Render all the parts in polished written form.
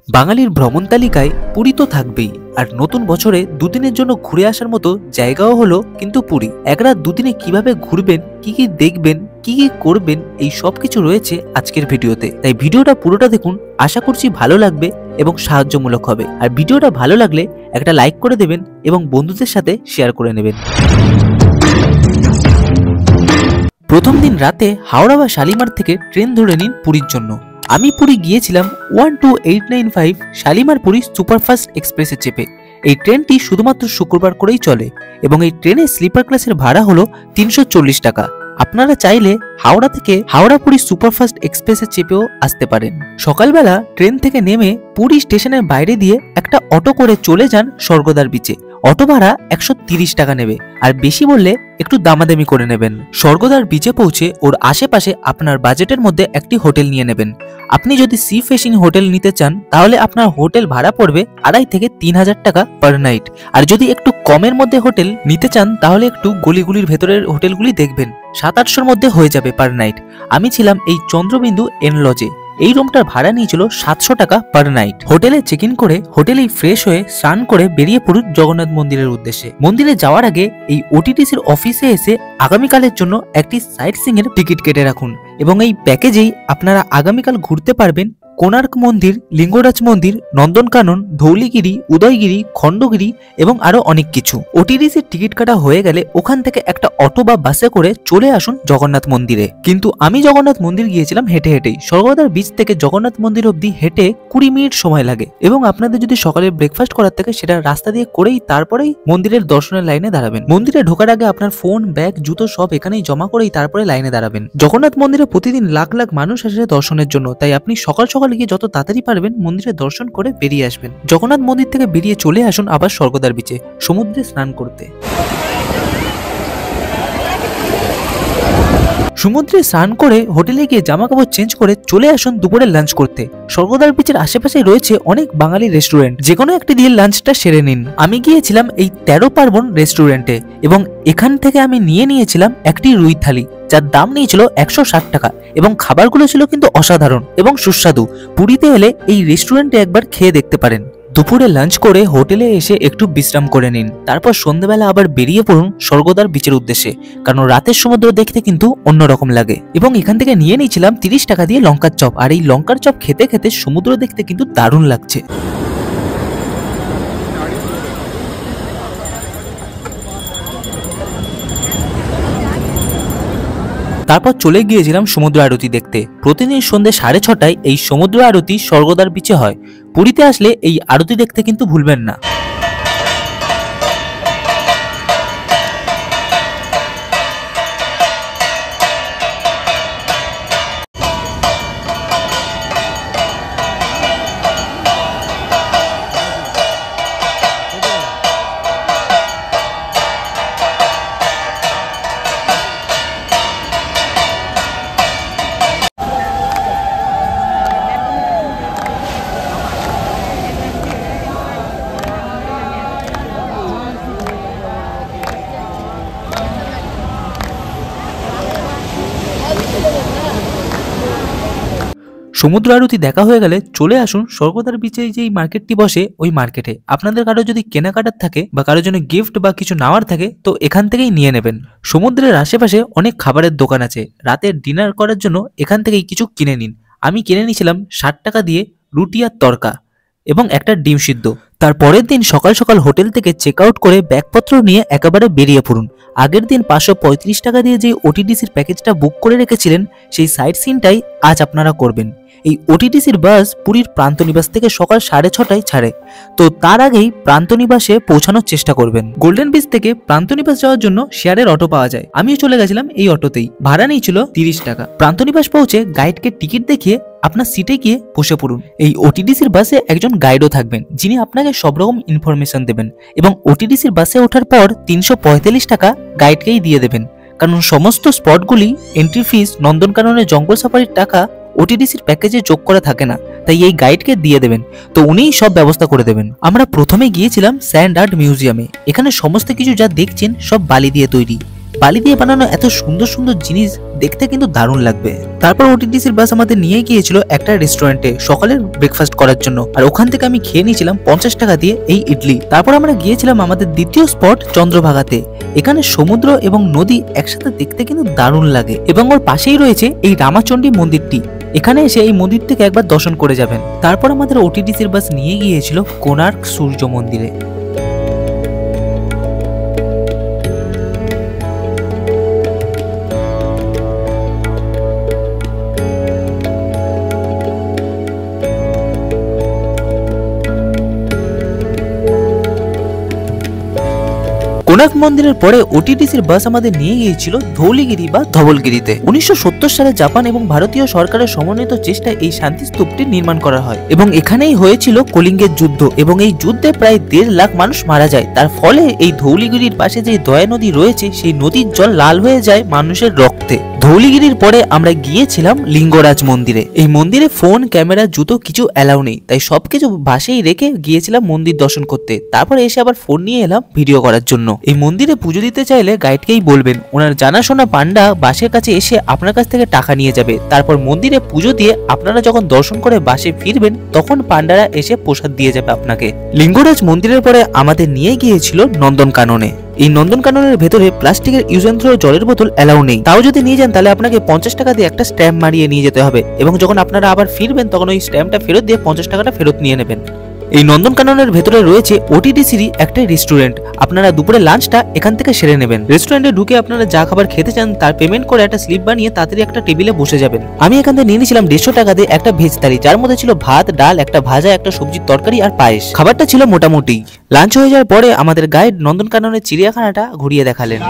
বাঙালির ভ্রমণ তালিকায় পুরী তো থাকবেই, আর নতুন বছরে দুদিনের জন্য ঘুরে আসার মতো জায়গাও হলো কিন্তু পুরী। এক রাত দুদিনে কিভাবে ঘুরবেন, কি কি দেখবেন, কি কি করবেন, এই সব কিছু রয়েছে আজকের ভিডিওতে। তাই ভিডিওটা পুরোটা দেখুন, আশা করছি ভালো লাগবে এবং সাহায্যমূলক হবে। আর ভিডিওটা ভালো লাগলে একটা লাইক করে দেবেন এবং বন্ধুদের সাথে শেয়ার করে নেবেন। প্রথম দিন রাতে হাওড়া বা শালিমার থেকে ট্রেন ধরে নিন পুরীর জন্য। আমি পুরী গিয়েছিলাম 12895 শালিমার পুরী সুপারফাস্ট এক্সপ্রেসে চেপে। এই ট্রেনটি শুধুমাত্র শুক্রবার করেই চলে এবং এই ট্রেনে স্লিপার ক্লাসের ভাড়া হলো 340 টাকা। আপনারা চাইলে হাওড়া থেকে হাওড়া পুরী সুপারফাস্ট এক্সপ্রেসে চেপেও আসতে পারেন। সকালবেলা ট্রেন থেকে নেমে পুরী স্টেশনের বাইরে দিয়ে একটা অটো করে চলে যান স্বর্গদ্বার বিচে। অটো ভাড়া 130 টাকা নেবে, আর বেশি বললে একটু দামাদামি করে নেবেন। স্বর্গদ্বার বিচে পৌঁছে ওর আশেপাশে আপনার বাজেটের মধ্যে একটি হোটেল নিয়ে নেবেন। আপনি যদি সি ফেসিং হোটেল নিতে চান তাহলে আপনার হোটেল ভাড়া পড়বে 2,500 থেকে 3,000 টাকা পার নাইট। আর যদি একটু কমের মধ্যে হোটেল নিতে চান তাহলে একটু গলিগুলির ভেতরের হোটেলগুলি দেখবেন, 700-800 মধ্যে হয়ে যাবে পার নাইট। আমি ছিলাম এই চন্দ্রবিন্দু এন লজে। এই রুমটার ভাড়া নিয়েছিল 700 টাকা পার নাইট। হোটেলে চেক ইন করে হোটেলেই ফ্রেশ হয়ে স্নান করে বেরিয়ে পড়ুন জগন্নাথ মন্দিরের উদ্দেশ্যে। মন্দিরে যাওয়ার আগে এই ওটিটিসির অফিসে এসে আগামীকালের জন্য একটি সাইট সিং এর টিকিট কেটে রাখুন এবং এই প্যাকেজেই আপনারা আগামীকাল ঘুরতে পারবেন কোণার্ক মন্দির, লিঙ্গরাজ মন্দির, নন্দনকানন, ধৌলিগিরি, উদয়গিরি, খণ্ডগিরি এবং আরো অনেক কিছু। ওটিটিসির টিকিট কাটা হয়ে গেলে ওখান থেকে একটা অটো বা বাসে করে চলে আসুন জগন্নাথ মন্দিরে। কিন্তু আমি জগন্নাথ মন্দির গিয়েছিলাম হেঁটে হেঁটেই। স্বর্গদ্বার বিচ থেকে জগন্নাথ মন্দির অব্দি হেঁটে 20 মিনিট সময় লাগে এবং আপনাদের যদি সকালে ব্রেকফাস্ট করার থাকে সেটা রাস্তা দিয়ে করেই তারপরেই মন্দিরের দর্শনের লাইনে দাঁড়াবেন। মন্দিরে ঢোকার আগে আপনার ফোন, ব্যাগ, জুতো সব এখানেই জমা করেই তারপরে লাইনে দাঁড়াবেন। জগন্নাথ মন্দিরে প্রতিদিন লাখ লাখ মানুষ আসে দর্শনের জন্য, তাই আপনি সকাল সকাল গিয়ে যত তাড়াতাড়ি পারবেন মন্দিরে দর্শন করে বেরিয়ে আসবেন। জগন্নাথ মন্দির থেকে বেরিয়ে চলে আসুন আবার স্বর্গদ্বার বিচে সমুদ্রে স্নান করতে। সমুদ্রে স্নান করে হোটেলে গিয়ে জামা কাপড় চেঞ্জ করে চলে আসুন দুপুরে লাঞ্চ করতে। স্বর্গদ্বার বিচের আশেপাশে রয়েছে অনেক বাঙালি রেস্টুরেন্ট, যে কোনো একটি দিয়ে লাঞ্চটা সেরে নিন। আমি গিয়েছিলাম এই 13 পার্বণ রেস্টুরেন্টে এবং এখান থেকে আমি নিয়েছিলাম একটি রুই থালি, যার দাম নিয়েছিল 160 টাকা এবং খাবারগুলো ছিল কিন্তু অসাধারণ এবং সুস্বাদু। পুরীতে এলে এই রেস্টুরেন্টে একবার খেয়ে দেখতে পারেন। দুপুরে লাঞ্চ করে হোটেলে এসে একটু বিশ্রাম করে নিন, তারপর সন্ধ্যাবেলা আবার বেরিয়ে পড়ুন স্বর্গদ্বার বিচের উদ্দেশ্যে, কারণ রাতের সমুদ্র দেখতে কিন্তু অন্যরকম লাগে। এবং এখান থেকে নিয়ে নিয়েছিলাম 30 টাকা দিয়ে লঙ্কার চপ, আর এই লঙ্কার চপ খেতে খেতে সমুদ্র দেখতে কিন্তু দারুণ লাগছে। তারপর চলে গিয়েছিলাম সমুদ্র আরতি দেখতে। প্রতিদিন সন্ধ্যে 6:30টায় এই সমুদ্র আরতি স্বর্গদ্বার বিচে হয়। পুরীতে আসলে এই আরতি দেখতে কিন্তু ভুলবেন না। সমুদ্র আরতি দেখা হয়ে গেলে চলে আসুন স্বর্গদ্বার বিচে যেই মার্কেটটি বসে ওই মার্কেটে। আপনাদের কারো যদি কেনাকাটার থাকে বা কারো জন্য গিফট বা কিছু নেওয়ার থাকে তো এখান থেকেই নিয়ে নেবেন। সমুদ্রের আশেপাশে অনেক খাবারের দোকান আছে, রাতে ডিনার করার জন্য এখান থেকেই কিছু কিনে নিন। আমি কিনে নিয়েছিলাম 60 টাকা দিয়ে রুটি আর তড়কা এবং একটা ডিম সিদ্ধ। তার পরের দিন সকাল সকাল হোটেল থেকে চেক আউট করে ব্যাগপত্র নিয়ে একেবারে বেরিয়ে পড়ুন। আগের দিন 535 টাকা দিয়ে যে ওটিটিসির প্যাকেজটা বুক করে রেখেছিলেন সেই সাইট সিনটাই আজ আপনারা করবেন। এই ওটিটিসির বাস পুরীর প্রান্তনিবাস থেকে সকাল 6:30টায় ছাড়ে, তো তার আগেই প্রান্তনিবাসে পৌঁছানোর চেষ্টা করবেন। গোল্ডেন বিচ থেকে প্রান্তনিবাস যাওয়ার জন্য শেয়ারের অটো পাওয়া যায়, আমিও চলে গেছিলাম এই অটোতেই। ভাড়া নিয়েছিল 30 টাকা। প্রান্তনিবাস পৌঁছে গাইডকে টিকিট দেখিয়ে আপনার সিটে গিয়ে বসে পড়ুন। এই ওটিটিসির বাসে একজন গাইডও থাকবেন যিনি আপনাকে সব রকম ইনফরমেশন দেবেন এবং ওটিটিসির বাসে ওঠার পর 345 টাকা গাইডকেই দিয়ে দেবেন, কারণ সমস্ত স্পটগুলি এন্ট্রি ফিস, নন্দনকাননের জঙ্গল সাফারির টাকা ওটিটিসির প্যাকেজে যোগ করা থাকে না, তাই এই গাইডকে দিয়ে দেবেন, তো উনিই সব ব্যবস্থা করে দেবেন। আমরা প্রথমে গিয়েছিলাম স্যান্ড আর্ট মিউজিয়ামে। এখানে সমস্ত কিছু যা দেখছেন সব বালি দিয়ে তৈরি। বালি দিয়ে বানানো এত সুন্দর সুন্দর জিনিস দেখতে কিন্তু দারুণ লাগবে। তারপর ওটিটিসির বাস আমাদের নিয়ে গিয়েছিল একটা রেস্টুরেন্টে সকালের ব্রেকফাস্ট করার জন্য, আর ওখান থেকে আমি খেয়ে নিয়েছিলাম 50 টাকা দিয়ে এই ইডলি। তারপর আমরা গিয়েছিলাম আমাদের দ্বিতীয় স্পট চন্দ্রভাগাতে। এখানে সমুদ্র এবং নদী একসাথে দেখতে কিন্তু দারুণ লাগে, এবং ওর পাশেই রয়েছে এই রামাচণ্ডী মন্দিরটি। এখানে এসে এই মন্দির থেকে একবার দর্শন করে যাবেন। তারপর আমাদের ওটিটিসির বাস নিয়ে গিয়েছিল কোণার্ক সূর্য মন্দিরে। কোণার্ক মন্দিরের পরে ওটিটিসির বাস আমাদের নিয়ে গিয়েছিল ধৌলিগিরি বা ধবলগিরিতে। 1970 সালে জাপান এবং ভারতীয় সরকারের সমন্বিত চেষ্টায় এই শান্তি স্তূপটি নির্মাণ করা হয়, এবং এখানেই হয়েছিল কলিঙ্গের যুদ্ধ, এবং এই যুদ্ধে প্রায় 1.5 লাখ মানুষ মারা যায়। তার ফলে এই ধৌলিগিরির পাশে যে দয়া নদী রয়েছে সেই নদীর জল লাল হয়ে যায় মানুষের রক্তে। ধৌলিগিরির পরে আমরা গিয়েছিলাম লিঙ্গরাজ মন্দিরে। এই মন্দিরে ফোন, ক্যামেরা, জুতো কিছু অ্যালাউ নেই, তাই সবকিছু বাসেই রেখে গিয়েছিলাম মন্দির দর্শন করতে। তারপরে এসে আবার ফোন নিয়ে এলাম ভিডিও করার জন্য। এই মন্দিরে পুজো দিতে চাইলে গাইডকেই বলবেন, ওনার জানাশোনা পান্ডা বাসের কাছে এসে আপনার কাছ থেকে টাকা নিয়ে যাবে। তারপর মন্দিরে পুজো দিয়ে আপনারা যখন দর্শন করে বাসে ফিরবেন তখন পান্ডারা এসে প্রসাদ দিয়ে যাবে আপনাকে। লিঙ্গরাজ মন্দিরের পরে আমাদের নিয়ে গিয়েছিল নন্দনকাননে। এই নন্দনকাননের ভেতরে প্লাস্টিকের ইউজ এন্ড থ্রো জলের বোতল অ্যালাউ নেই, তাও যদি নিয়ে যান তাহলে আপনাকে 50 টাকা দিয়ে একটা স্ট্যাম্প মারিয়ে নিয়ে যেতে হবে, এবং যখন আপনারা আবার ফিরবেন তখন ওই স্ট্যাম্পটা ফেরত দিয়ে 50 টাকাটা ফেরত নিয়ে নেবেন। এই নন্দনকাননের ভেতরে রয়েছে ওটিটিসিরই একটা রেস্টুরেন্ট। আপনারা দুপুরে লাঞ্চটা এখান থেকে সেরে নেবেন। রেস্টুরেন্টে ঢুকে আপনারা যা খাবার খেতে চান তার পেমেন্ট করে একটা স্লিপ বানিয়ে তাড়াতাড়ি একটা টেবিলে বসে যাবেন। আমি এখান থেকে নিয়ে নিয়েছিলাম 150 টাকা দিয়ে একটা ভেজ থালি, যার মধ্যে ছিল ভাত, ডাল, একটা ভাজা, একটা সবজির তরকারি আর পায়েস। খাবারটা ছিল মোটামুটি। লাঞ্চ হয়ে যাওয়ার পরে আমাদের গাইড নন্দনকাননের চিড়িয়াখানাটা ঘুরিয়ে দেখালেন।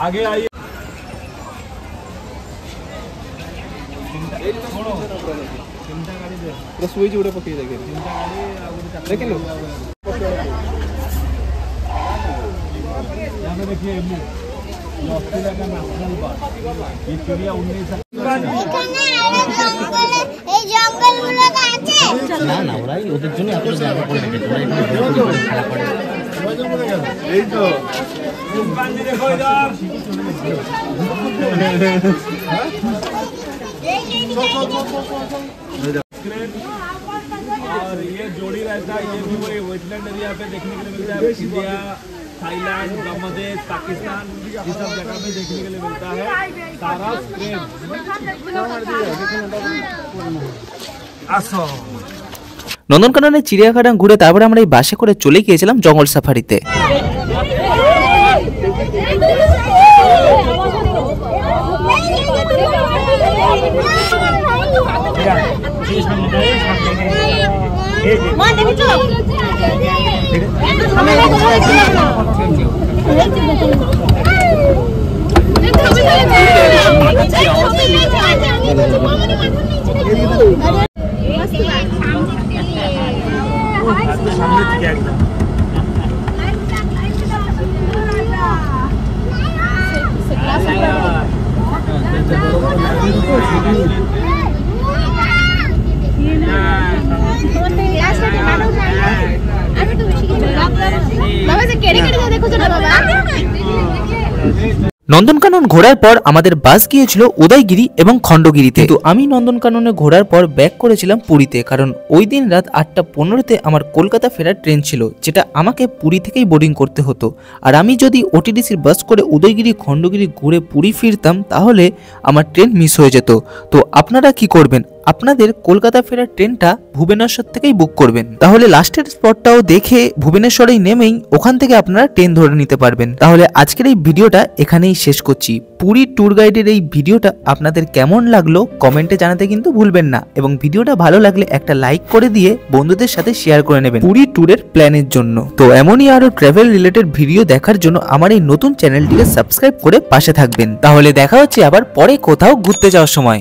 आगे आइए। सुई उड़े पकई देखे देखिए यहाँ पे देखिए ऑस्ट्रेलिया का नेशनल पार्क, ये चिड़िया 19 না না ওরাই ওদের জন্য এত জায়গা করে রেখেছে, ওরা এখানে খেলা করে। এই তো দেখো इधर और ये जोड़ी रहता है, ये भी वही वेटलैंड एरिया पे देखने के लिए मिलता है। इंडिया, थाईलैंड, बांग्लादेश, पाकिस्तान, ये सब जगह पे देखने के लिए मिलता है। सारा स्क्रेप আসো। নন্দনকাননের চিড়িয়াখানা ঘুরে তারপরে আমরা এই বাসে করে চলে গিয়েছিলাম জঙ্গল সাফারিতে। নন্দনকানন ঘোরার পর আমাদের বাস গিয়েছিল উদয়গিরি এবং খণ্ডগিরিতে। তো আমি নন্দনকাননে ঘোরার পর ব্যাক করেছিলাম পুরীতে, কারণ ওই দিন রাত 8:15 আমার কলকাতা ফেরার ট্রেন ছিল, যেটা আমাকে পুরী থেকেই বোর্ডিং করতে হতো। আর আমি যদি ওটিটিসির বাস করে উদয়গিরি খণ্ডগিরি ঘুরে পুরী ফিরতাম তাহলে আমার ট্রেন মিস হয়ে যেত। তো আপনারা কি করবেন, আপনাদের কলকাতা ফেরার ট্রেনটা ভুবনেশ্বর থেকেই বুক করবেন, তাহলে লাস্টের স্পটটাও দেখে ভুবনেশ্বরেই নেমেই ওখান থেকে আপনারা ট্রেন ধরে নিতে পারবেন। তাহলে আজকের এই ভিডিওটা এখানেই শেষ করছি। পুরী ট্যুর গাইডের এই ভিডিওটা আপনাদের কেমন লাগলো কমেন্টে জানাতে কিন্তু ভুলবেন না, এবং ভিডিওটা ভালো লাগলে একটা লাইক করে দিয়ে বন্ধুদের সাথে শেয়ার করে নেবেন পুরী ট্যুরের প্ল্যানের জন্য। তো এমনই আরো ট্রাভেল রিলেটেড ভিডিও দেখার জন্য আমার এই নতুন চ্যানেলটিকে সাবস্ক্রাইব করে পাশে থাকবেন। তাহলে দেখা হচ্ছে আবার পরে কোথাও ঘুরতে যাওয়ার সময়।